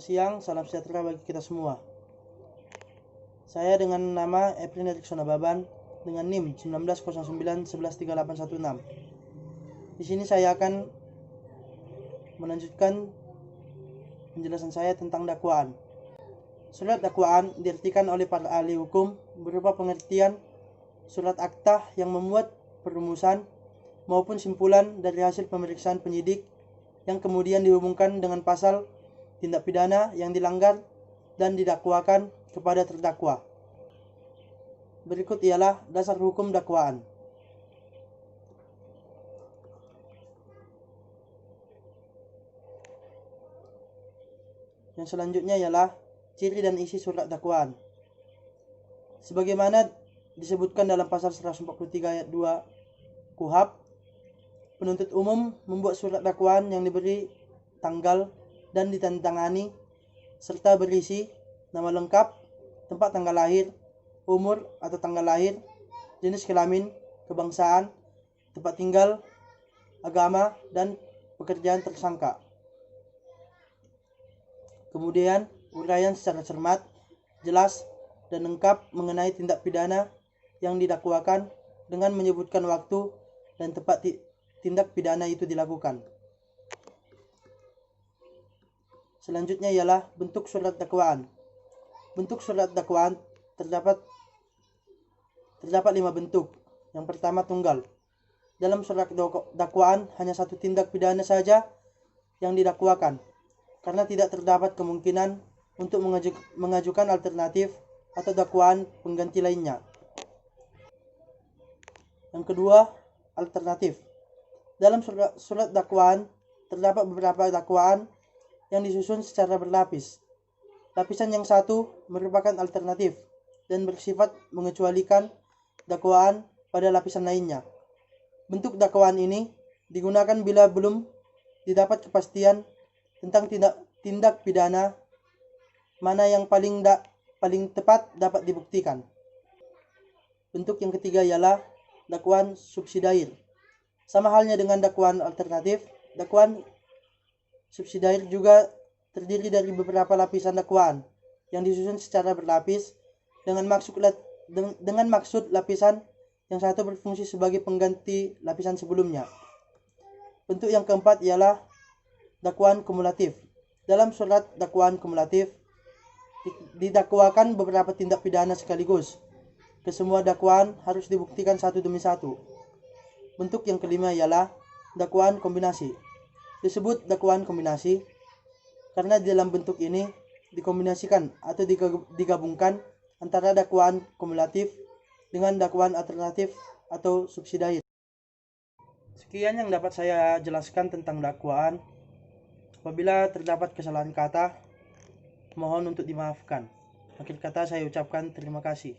siang, salam sejahtera bagi kita semua. Saya dengan nama Efrin Erickson Ababan dengan NIM 1909113816. Di sini saya akan melanjutkan penjelasan saya tentang dakwaan. Surat dakwaan diartikan oleh para ahli hukum berupa pengertian surat akta yang memuat perumusan maupun simpulan dari hasil pemeriksaan penyidik yang kemudian dihubungkan dengan pasal tindak pidana yang dilanggar dan didakwakan kepada terdakwa. Berikut ialah dasar hukum dakwaan. Yang selanjutnya ialah ciri dan isi surat dakwaan. Sebagaimana disebutkan dalam pasal 143 ayat 2 KUHP, penuntut umum membuat surat dakwaan yang diberi tanggal dan ditandatangani serta berisi nama lengkap, tempat tanggal lahir, umur atau tanggal lahir, jenis kelamin, kebangsaan, tempat tinggal, agama, dan pekerjaan tersangka. Kemudian, uraian secara cermat, jelas, dan lengkap mengenai tindak pidana yang didakwakan dengan menyebutkan waktu dan tempat tindak pidana itu dilakukan. Selanjutnya ialah bentuk surat dakwaan. Bentuk surat dakwaan terdapat 5 bentuk. Yang pertama, tunggal. Dalam surat dakwaan hanya satu tindak pidana saja yang didakwakan, karena tidak terdapat kemungkinan untuk mengajukan alternatif atau dakwaan pengganti lainnya. Yang kedua, alternatif. Dalam surat dakwaan terdapat beberapa dakwaan yang disusun secara berlapis. Lapisan yang satu merupakan alternatif dan bersifat mengecualikan dakwaan pada lapisan lainnya. Bentuk dakwaan ini digunakan bila belum didapat kepastian tentang tindak pidana mana yang paling tepat dapat dibuktikan. Bentuk yang ketiga ialah dakwaan subsidiar. Sama halnya dengan dakwaan alternatif, dakwaan subsidiar juga terdiri dari beberapa lapisan dakwaan yang disusun secara berlapis dengan maksud lapisan yang satu berfungsi sebagai pengganti lapisan sebelumnya. Bentuk yang keempat ialah dakwaan kumulatif. Dalam surat dakwaan kumulatif didakwakan beberapa tindak pidana sekaligus. Kesemua dakwaan harus dibuktikan satu demi satu. Bentuk yang kelima ialah dakwaan kombinasi. Disebut dakwaan kombinasi karena di dalam bentuk ini dikombinasikan atau digabungkan antara dakwaan kumulatif dengan dakwaan alternatif atau subsidiar. Sekian yang dapat saya jelaskan tentang dakwaan. Apabila terdapat kesalahan kata, mohon untuk dimaafkan. Akhir kata saya ucapkan terima kasih.